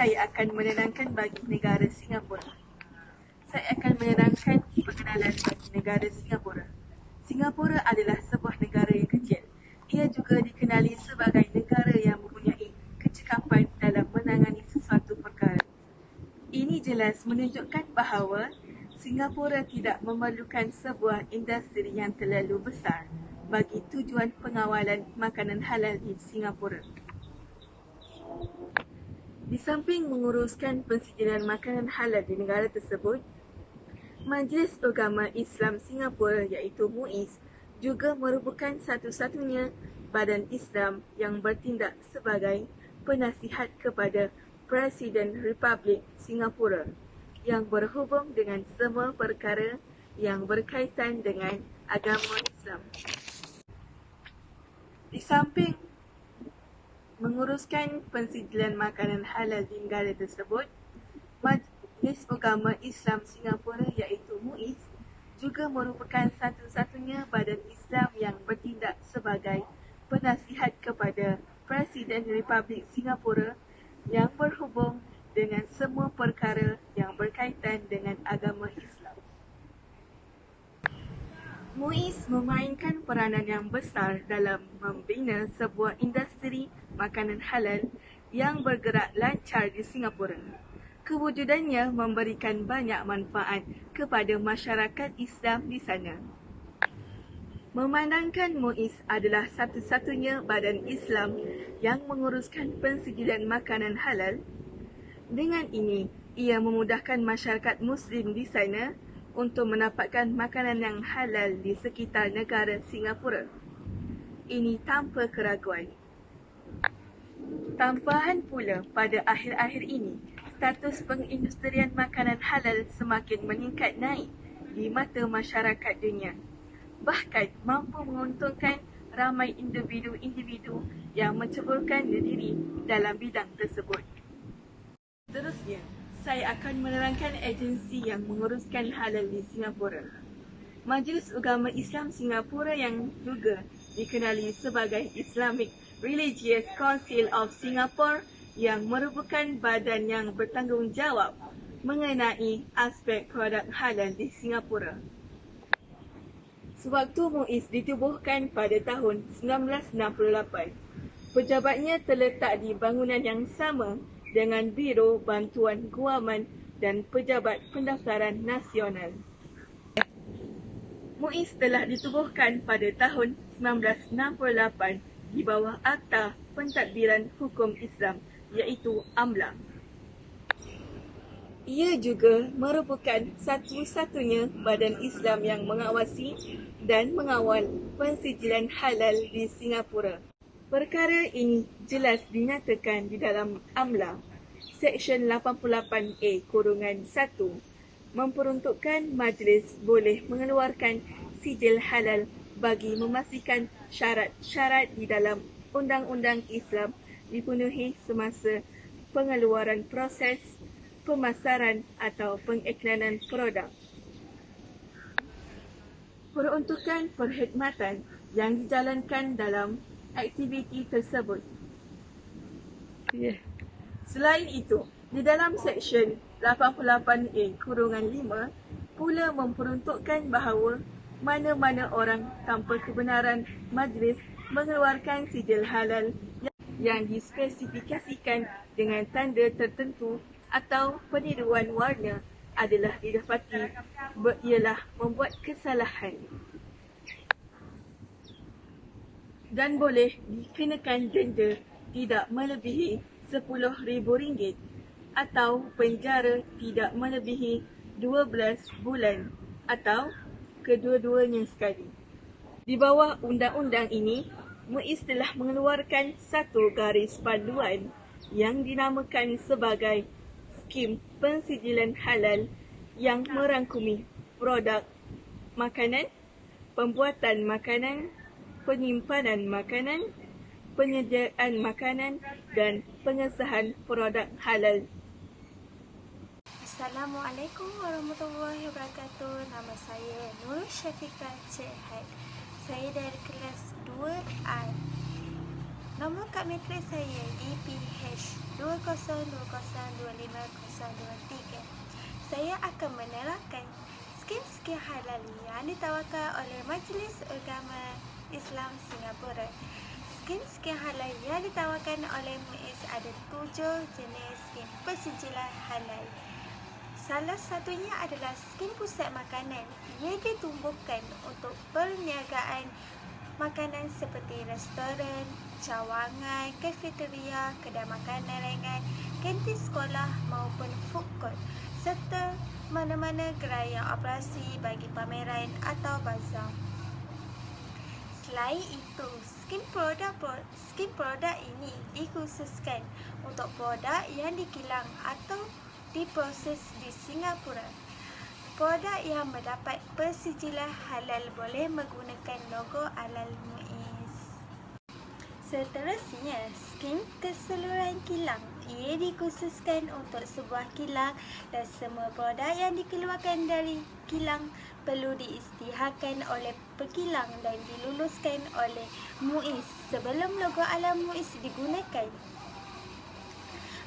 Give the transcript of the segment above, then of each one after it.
saya akan menerangkan bagi negara Singapura. Saya akan menerangkan pengenalan bagi negara Singapura. Singapura adalah sebuah negara yang kecil. Ia juga dikenali sebagai negara yang mempunyai kecekapan dalam menangani sesuatu perkara. Ini jelas menunjukkan bahawa Singapura tidak memerlukan sebuah industri yang terlalu besar bagi tujuan pengawalan makanan halal di Singapura. Di samping menguruskan pensijilan makanan halal di negara tersebut, Majlis Agama Islam Singapura iaitu MUIS juga merupakan satu-satunya badan Islam yang bertindak sebagai penasihat kepada Presiden Republik Singapura yang berhubung dengan semua perkara yang berkaitan dengan agama Islam. Di samping menguruskan pensijilan makanan halal di negara tersebut, Majlis Agama Islam Singapura iaitu MUIS juga merupakan satu-satunya badan Islam yang bertindak sebagai penasihat kepada Presiden Republik Singapura yang berhubung dengan semua perkara yang berkaitan dengan agama Islam. MUIS memainkan peranan yang besar dalam membina sebuah industri makanan halal yang bergerak lancar di Singapura. Kewujudannya memberikan banyak manfaat kepada masyarakat Islam di sana. Memandangkan MUIS adalah satu-satunya badan Islam yang menguruskan pensijilan makanan halal, dengan ini ia memudahkan masyarakat Muslim di sana untuk mendapatkan makanan yang halal di sekitar negara Singapura. Ini tanpa keraguan. Tambahan pula, pada akhir-akhir ini, status pengindustrian makanan halal semakin meningkat naik di mata masyarakat dunia. Bahkan mampu menguntungkan ramai individu-individu yang menceburkan diri dalam bidang tersebut. Seterusnya, saya akan menerangkan agensi yang menguruskan halal di Singapura. Majlis Agama Islam Singapura yang juga dikenali sebagai Islamic Religious Council of Singapore yang merupakan badan yang bertanggungjawab mengenai aspek produk halal di Singapura. Sewaktu MUIS ditubuhkan pada tahun 1968, pejabatnya terletak di bangunan yang sama dengan Biro Bantuan Guaman dan Pejabat Pendaftaran Nasional. MUIS telah ditubuhkan pada tahun 1968 di bawah Akta Pentadbiran Hukum Islam iaitu AMLA. Ia juga merupakan satu-satunya badan Islam yang mengawasi dan mengawal pensijilan halal di Singapura. Perkara ini jelas dinyatakan di dalam AMLA, Seksyen 88A-1 memperuntukkan majlis boleh mengeluarkan sijil halal bagi memastikan syarat-syarat di dalam undang-undang Islam dipenuhi semasa pengeluaran proses pemasaran atau pengiklanan produk. Peruntukan perkhidmatan yang dijalankan dalam aktiviti tersebut. Selain itu, di dalam Seksyen 88A-5 pula memperuntukkan bahawa mana-mana orang tanpa kebenaran majlis mengeluarkan sijil halal yang dispesifikasikan dengan tanda tertentu atau peniruan warna adalah didapati ialah membuat kesalahan dan boleh dikenakan denda tidak melebihi RM10,000 atau penjara tidak melebihi 12 bulan atau kedua-duanya sekali. Di bawah undang-undang ini, MUIS telah mengeluarkan satu garis panduan yang dinamakan sebagai Skim Pensijilan Halal yang merangkumi produk makanan, pembuatan makanan, penyimpanan makanan, penyediaan makanan dan pengesahan produk halal. Assalamualaikum warahmatullahi wabarakatuh. Nama saya Nur Syafiqah Cik Had. Saya dari kelas 2A. Nombor kad matrik saya EPH20202503. Saya akan menerangkan skim-skim halal yang ditawarkan oleh Majlis Agama Islam Singapura. Skim-skim halal yang ditawarkan oleh MUIS ada 7 jenis skim persijilan halal. Salah satunya adalah skim pusat makanan. Ia ditumbuhkan untuk perniagaan makanan seperti restoran, cawangan, kafeteria, kedai makanan ringan, kantin sekolah maupun food court serta mana-mana gerai yang operasi bagi pameran atau bazar. Selain itu, skim produk ini dikhususkan untuk produk yang dikilang atau diproses di Singapura. Produk yang mendapat persijilan halal boleh menggunakan logo halal MUIS. Seterusnya, skim keseluruhan kilang. Ia dikhususkan untuk sebuah kilang dan semua produk yang dikeluarkan dari kilang perlu diisytiharkan oleh pekilang dan diluluskan oleh MUIS sebelum logo halal MUIS digunakan.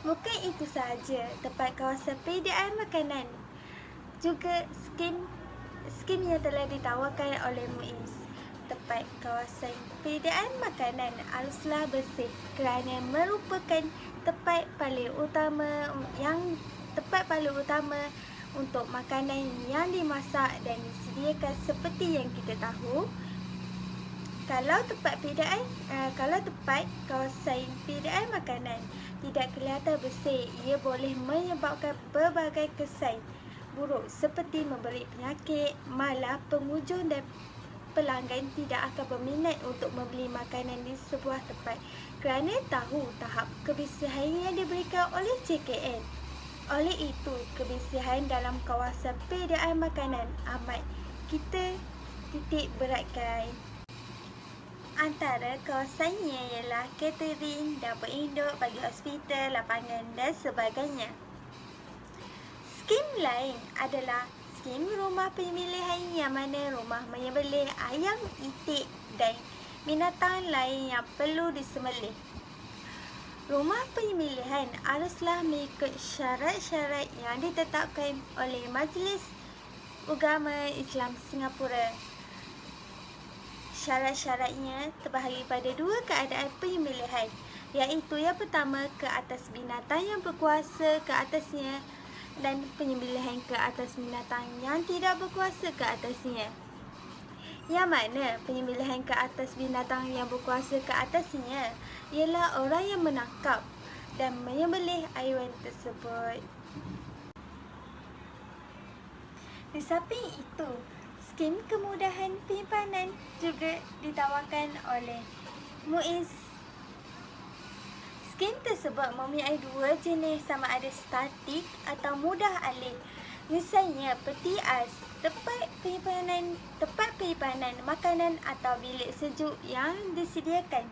Bukan itu sahaja, tempat kawasan penyediaan makanan juga skim yang telah ditawarkan oleh MUIS. Tempat kawasan penyediaan makanan haruslah bersih kerana merupakan tempat paling utama untuk makanan yang dimasak dan disediakan seperti yang kita tahu. Kalau tempat kawasan penyediaan makanan tidak kelihatan bersih, ia boleh menyebabkan pelbagai kesan buruk seperti memberi penyakit, malah pengunjung dan pelanggan tidak akan berminat untuk membeli makanan di sebuah tempat kerana tahu tahap kebersihan yang diberikan oleh JKN. Oleh itu, kebersihan dalam kawasan penyediaan makanan amat kita titik beratkan. Antara kawasannya ialah catering, dapur induk bagi hospital, lapangan dan sebagainya. Skim lain adalah skim rumah penyembelihan yang mana rumah menyembelih ayam, itik dan binatang lain yang perlu disembelih. Rumah penyembelihan haruslah mengikut syarat-syarat yang ditetapkan oleh Majlis Agama Islam Singapura. Syarat-syaratnya terbahagi pada 2 keadaan penyembelihan, iaitu yang pertama ke atas binatang yang berkuasa ke atasnya dan penyembelihan ke atas binatang yang tidak berkuasa ke atasnya. Yang mana penyembelihan ke atas binatang yang berkuasa ke atasnya ialah orang yang menangkap dan menyembelih haiwan tersebut. Di samping itu, skim kemudahan penyimpanan juga ditawarkan oleh MUIS. Skim tersebut mempunyai 2 jenis sama ada statik atau mudah alih. Misalnya peti ais, tempat penyimpanan makanan atau bilik sejuk yang disediakan.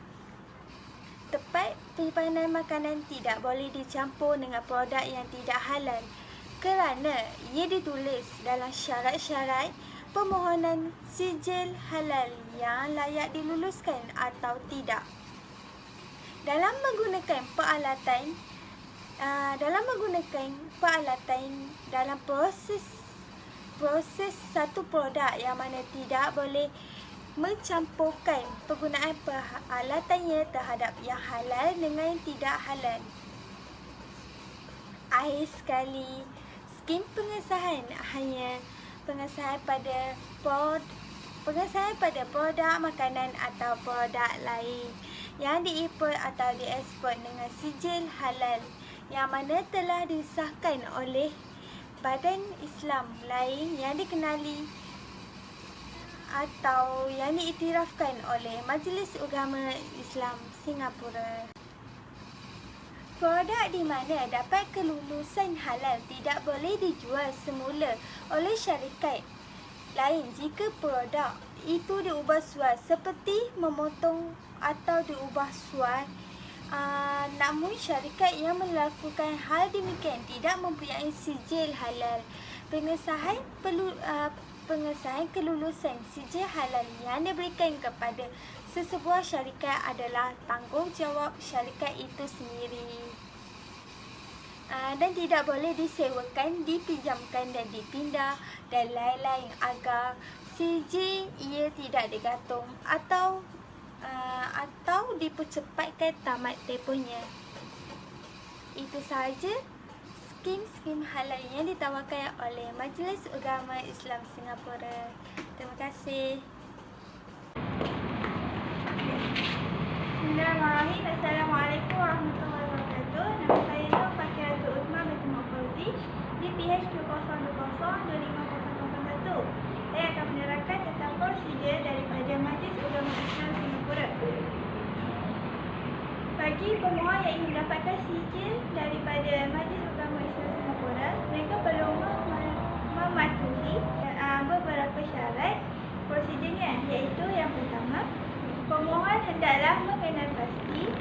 Tempat penyimpanan makanan tidak boleh dicampur dengan produk yang tidak halal kerana ia ditulis dalam syarat-syarat permohonan sijil halal yang layak diluluskan atau tidak. Dalam menggunakan peralatan dalam proses satu produk yang mana tidak boleh mencampurkan penggunaan peralatannya terhadap yang halal dengan yang tidak halal. Akhir sekali, skim pengesahan hanya pengesahan pada produk makanan atau produk lain yang diimport atau diekspor dengan sijil halal yang mana telah disahkan oleh badan Islam lain yang dikenali atau yang diiktirafkan oleh Majlis Agama Islam Singapura. Produk di mana dapat kelulusan halal tidak boleh dijual semula oleh syarikat lain jika produk itu diubah suai seperti memotong atau diubah suai. Namun syarikat yang melakukan hal demikian tidak mempunyai sijil halal. Pengesahan kelulusan sijil halal yang diberikan kepada Sesebuah syarikat adalah tanggungjawab syarikat itu sendiri dan tidak boleh disewakan, dipinjamkan dan dipindah dan lain-lain agar sijil ia tidak digantung atau dipercepatkan tamat tempohnya. Itu sahaja skim-skim halal yang ditawarkan oleh Majlis Agama Islam Singapura. Terima kasih. Bismillahirrahmanirrahim. Assalamualaikum warahmatullahi wabarakatuh. Nama saya Nur Fakiratul Uthman binti Fauzi di PH 2020250001. Saya akan menerangkan tentang prosedur daripada Majlis Agama Islam Singapura. Bagi pemohon yang ingin mendapatkan sijil daripada Majlis Agama Islam Singapura, mereka perlu mematuhi beberapa syarat prosedurnya, iaitu yang pertama, pemohon hendaklah mengenal pasti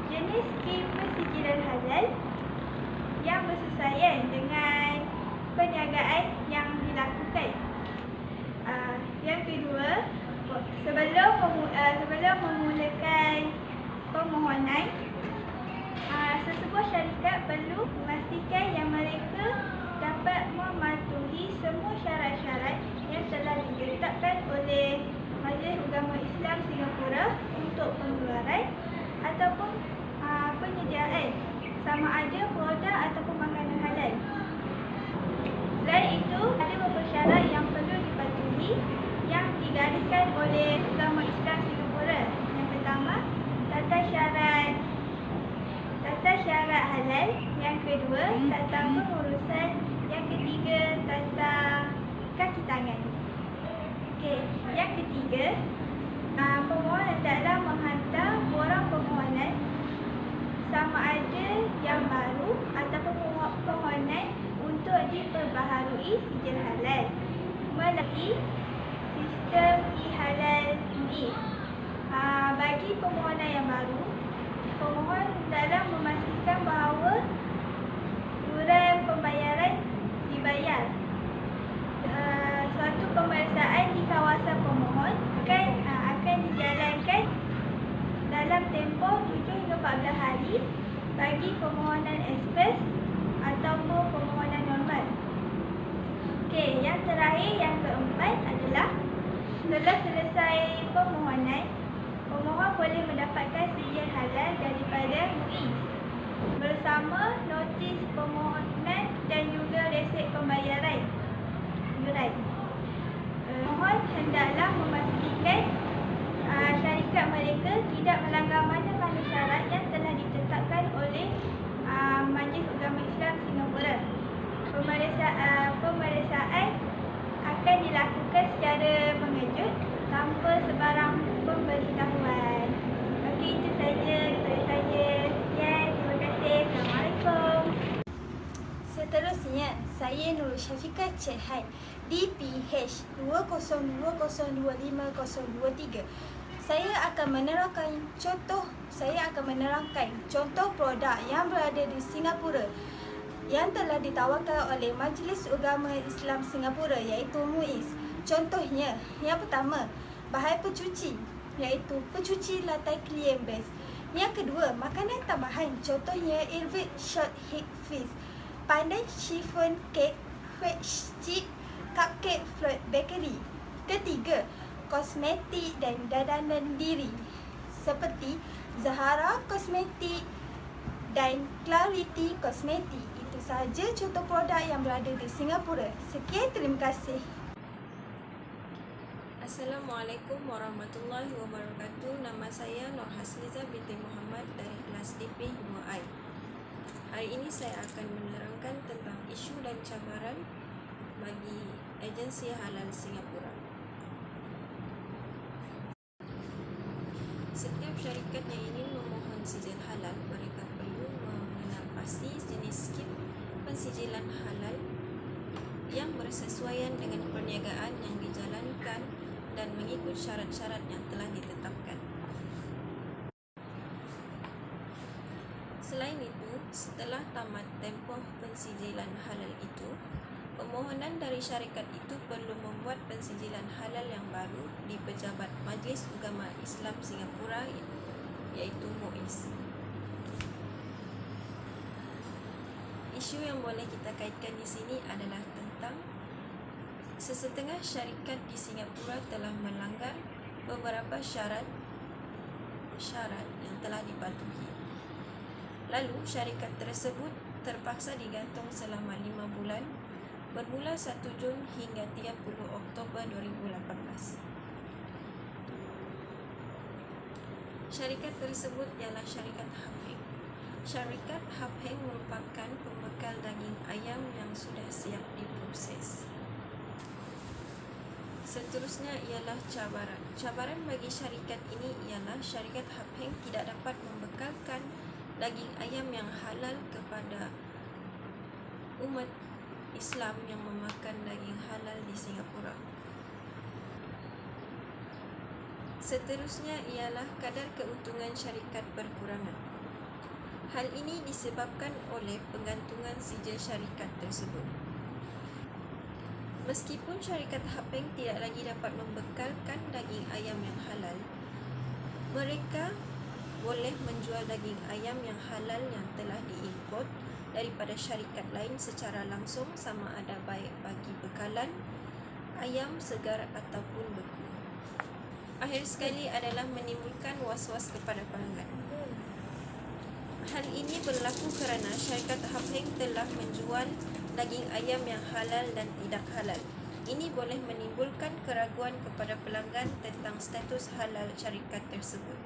jenis skim persijilan halal yang bersesuaian dengan perniagaan yang dilakukan. Yang kedua, sebelum memulakan permohonan, sesebuah syarikat perlu memastikan yang mereka dapat mematuhi semua syarat-syarat yang telah ditetapkan oleh Majlis Agama Islam Singapura untuk pengeluaran ataupun penyediaan sama ada produk ataupun makanan halal. Selain itu, ada beberapa syarat yang perlu dipatuhi yang digariskan oleh Agama Islam Singapura. Yang pertama, tata syarat halal. Yang kedua, tata pengurusan. Yang ketiga, tata kaki tangan. Yang ketiga, pemohon hendaklah menghantar borang permohonan sama ada yang baru ataupun permohonan untuk diperbaharui sijil halal melalui sistem e-halal ini. Bagi permohonan yang baru, pemohon hendaklah memastikan bahawa yuran pembayaran dibayar. Suatu pemeriksaan di kawasan pemohon akan dijalankan dalam tempoh 7 hingga 14 hari bagi permohonan ekspres ataupun permohonan normal. Yang terakhir, yang keempat adalah setelah selesai permohonan, pemohon boleh mendapatkan sijil halal daripada MUIS bersama notis permohonan dan juga resep pembayaran yuran. Pemohon hendaklah memastikan syarikat mereka tidak melanggar mana-mana syarat yang telah ditetapkan oleh Majlis Agama Islam Singapura. Pemeriksaan akan dilakukan secara mengejut tanpa sebarang pemberitahuan. Okey, itu saja daripada saya. Terima kasih. Assalamualaikum. Seterusnya, saya Nurul Syafiqah Cehan di PH 2020250023. Saya akan menerangkan contoh produk yang berada di Singapura yang telah ditawarkan oleh Majlis Agama Islam Singapura, iaitu MUIS. Contohnya, yang pertama, bahan pencuci, iaitu pencuci lantai clean base. Yang kedua, makanan tambahan, contohnya Irvit Short Heat Feast, pandan chiffon cake, fresh chip, cupcake float bakery. Ketiga, kosmetik dan dandanan diri seperti Zahara Kosmetik dan Clarity Kosmetik. Itu sahaja contoh produk yang berada di Singapura. Sekian, terima kasih. Assalamualaikum warahmatullahi wabarakatuh. Nama saya Nur Hasliza binti Muhammad dari kelas DP 2I. Hari ini saya akan menerangkan tentang isu dan cabaran bagi agensi halal Singapura. Setiap syarikat yang ingin memohon sijil halal, mereka perlu mengenal pasti jenis skim pensijilan halal yang bersesuaian dengan perniagaan yang dijalankan dan mengikut syarat-syarat yang telah ditetapkan. Selain itu, setelah tamat tempoh pensijilan halal itu, Permohonan dari syarikat itu perlu membuat pensijilan halal yang baru di Pejabat Majlis Ugama Islam Singapura, iaitu MUIS. Isu yang boleh kita kaitkan di sini adalah tentang sesetengah syarikat di Singapura telah melanggar beberapa syarat yang telah dipatuhi. Lalu syarikat tersebut terpaksa digantung selama 5 bulan bermula 1 Jun hingga 30 Oktober 2018. Syarikat tersebut ialah syarikat Hapeng. Syarikat Hapeng merupakan pembekal daging ayam yang sudah siap diproses. Seterusnya ialah cabaran. Cabaran bagi syarikat ini ialah syarikat Hapeng tidak dapat membekalkan daging ayam yang halal kepada umat Islam yang memakan daging halal di Singapura. Seterusnya ialah kadar keuntungan syarikat berkurangan. Hal ini disebabkan oleh penggantungan sijil syarikat tersebut. Meskipun syarikat Hapeng tidak lagi dapat membekalkan daging ayam yang halal, mereka boleh menjual daging ayam yang halal yang telah diimport daripada syarikat lain secara langsung, sama ada baik bagi bekalan, ayam segar ataupun beku. Akhir sekali adalah menimbulkan was-was kepada pelanggan. Hal ini berlaku kerana syarikat Hapeng telah menjual daging ayam yang halal dan tidak halal. Ini boleh menimbulkan keraguan kepada pelanggan tentang status halal syarikat tersebut.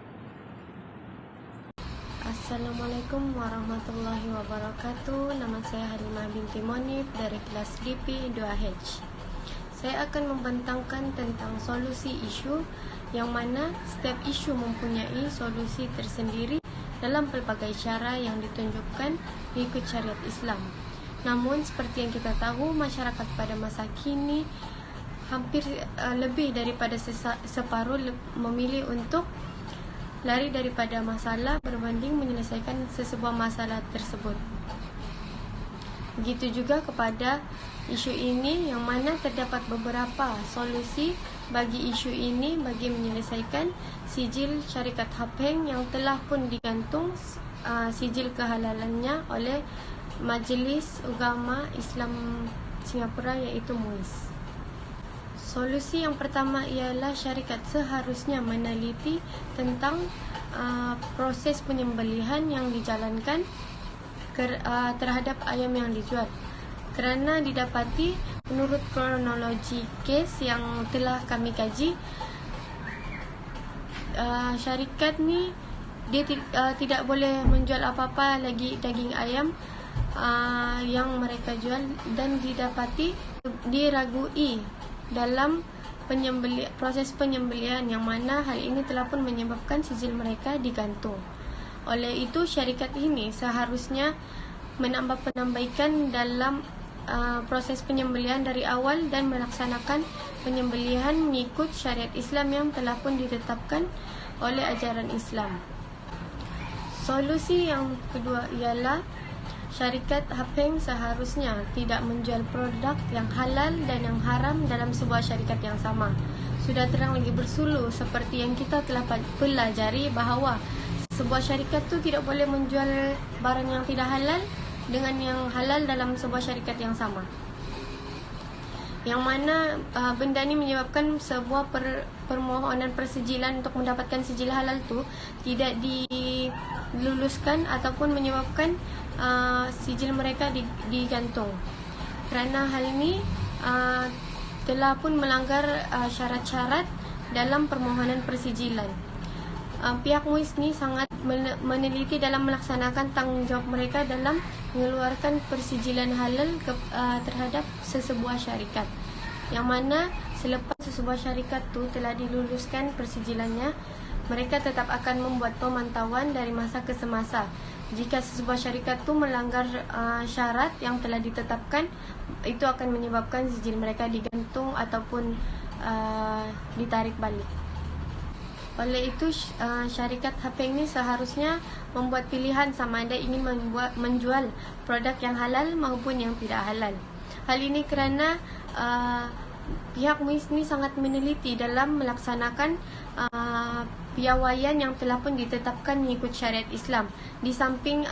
Assalamualaikum warahmatullahi wabarakatuh. Nama saya Halimah binti Monif dari kelas DP 2H. Saya akan membentangkan tentang solusi isu yang mana setiap isu mempunyai solusi tersendiri dalam pelbagai cara yang ditunjukkan mengikut syariat Islam. Namun seperti yang kita tahu, masyarakat pada masa kini hampir lebih daripada separuh memilih untuk lari daripada masalah berbanding menyelesaikan sesebuah masalah tersebut. Begitu juga kepada isu ini yang mana terdapat beberapa solusi bagi isu ini bagi menyelesaikan sijil syarikat Hapeng yang telah pun digantung sijil kehalalannya oleh Majlis Ugama Islam Singapura, iaitu MUIS. Solusi yang pertama ialah syarikat seharusnya meneliti tentang proses penyembelihan yang dijalankan terhadap ayam yang dijual. Kerana didapati menurut kronologi kes yang telah kami kaji, syarikat ni dia tidak boleh menjual apa-apa lagi daging ayam yang mereka jual, dan didapati diragui dalam proses penyembelihan, yang mana hal ini telah pun menyebabkan sijil mereka digantung. Oleh itu syarikat ini seharusnya menambah-penambahkan dalam proses penyembelihan dari awal dan melaksanakan penyembelihan mengikut syariat Islam yang telah pun ditetapkan oleh ajaran Islam. Solusi yang kedua ialah syarikat Hapeng seharusnya tidak menjual produk yang halal dan yang haram dalam sebuah syarikat yang sama. Sudah terang lagi bersulu seperti yang kita telah pelajari bahawa sebuah syarikat tu tidak boleh menjual barang yang tidak halal dengan yang halal dalam sebuah syarikat yang sama. Yang mana benda ni menyebabkan sebuah permohonan persijilan untuk mendapatkan sijil halal tu tidak diluluskan ataupun menyebabkan sijil mereka digantung. Kerana hal ini telah pun melanggar syarat-syarat dalam permohonan persijilan. Pihak MUIS ni sangat meneliti dalam melaksanakan tanggungjawab mereka dalam mengeluarkan persijilan halal terhadap sesebuah syarikat. Yang mana selepas sesebuah syarikat tu telah diluluskan persijilannya, mereka tetap akan membuat pemantauan dari masa ke semasa. Jika sesebuah syarikat tu melanggar syarat yang telah ditetapkan, itu akan menyebabkan sijil mereka digantung ataupun ditarik balik. Oleh itu syarikat Hapeng ni seharusnya membuat pilihan sama ada ingin menjual produk yang halal maupun yang tidak halal. Hal ini kerana pihak MUIS ni sangat meneliti dalam melaksanakan piawaian yang telah pun ditetapkan mengikut syariat Islam. Di samping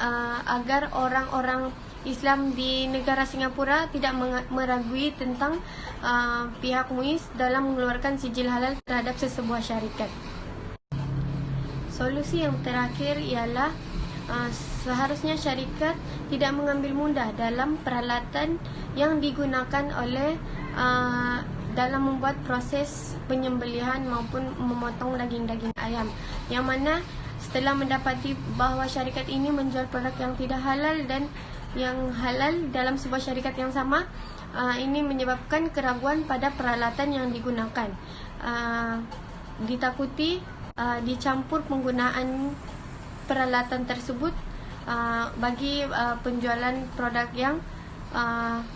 agar orang-orang Islam di negara Singapura tidak meragui tentang pihak MUIS dalam mengeluarkan sijil halal terhadap sesebuah syarikat. Solusi yang terakhir ialah seharusnya syarikat tidak mengambil mudah dalam peralatan yang digunakan oleh dalam membuat proses penyembelihan maupun memotong daging-daging ayam, yang mana setelah mendapati bahawa syarikat ini menjual produk yang tidak halal dan yang halal dalam sebuah syarikat yang sama, ini menyebabkan keraguan pada peralatan yang digunakan. Ditakuti dicampur penggunaan peralatan tersebut bagi penjualan produk yang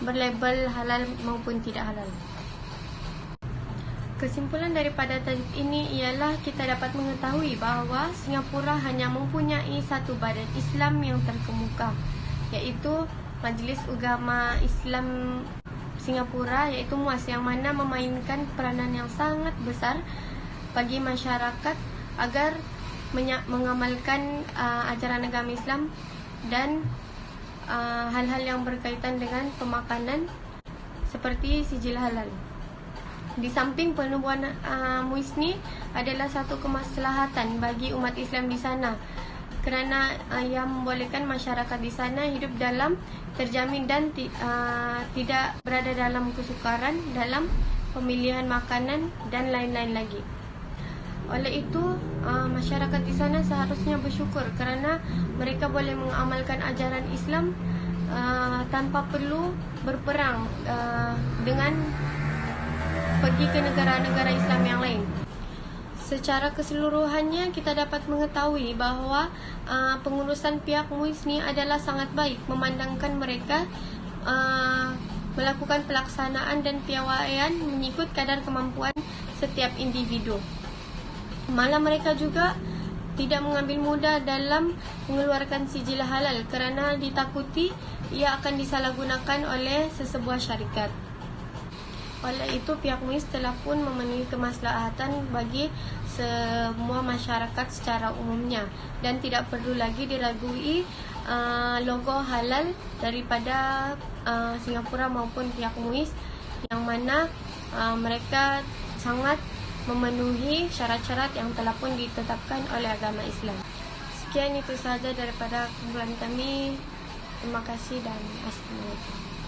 berlabel halal maupun tidak halal. Kesimpulan daripada tajuk ini ialah kita dapat mengetahui bahawa Singapura hanya mempunyai satu badan Islam yang terkemuka, iaitu Majlis Ugama Islam Singapura, iaitu MUAS, yang mana memainkan peranan yang sangat besar bagi masyarakat agar mengamalkan ajaran agama Islam dan hal-hal yang berkaitan dengan pemakanan seperti sijil halal. Di samping penubuhan MUIS ni adalah satu kemaslahatan bagi umat Islam di sana, kerana ia membolehkan masyarakat di sana hidup dalam terjamin dan tidak berada dalam kesukaran dalam pemilihan makanan dan lain-lain lagi. Oleh itu, masyarakat di sana seharusnya bersyukur kerana mereka boleh mengamalkan ajaran Islam tanpa perlu berperang dengan pergi ke negara-negara Islam yang lain. Secara keseluruhannya, kita dapat mengetahui bahawa pengurusan pihak MUIS ni adalah sangat baik, memandangkan mereka melakukan pelaksanaan dan piawaian mengikut kadar kemampuan setiap individu. Malah mereka juga tidak mengambil mudah dalam mengeluarkan sijil halal kerana ditakuti ia akan disalahgunakan oleh sesebuah syarikat. Oleh itu, pihak MUIS telah pun memenuhi kemaslahatan bagi semua masyarakat secara umumnya dan tidak perlu lagi diragui logo halal daripada Singapura maupun pihak MUIS, yang mana mereka sangat memenuhi syarat-syarat yang telah pun ditetapkan oleh agama Islam. Sekian itu sahaja daripada kumpulan kami. Terima kasih dan assalamualaikum.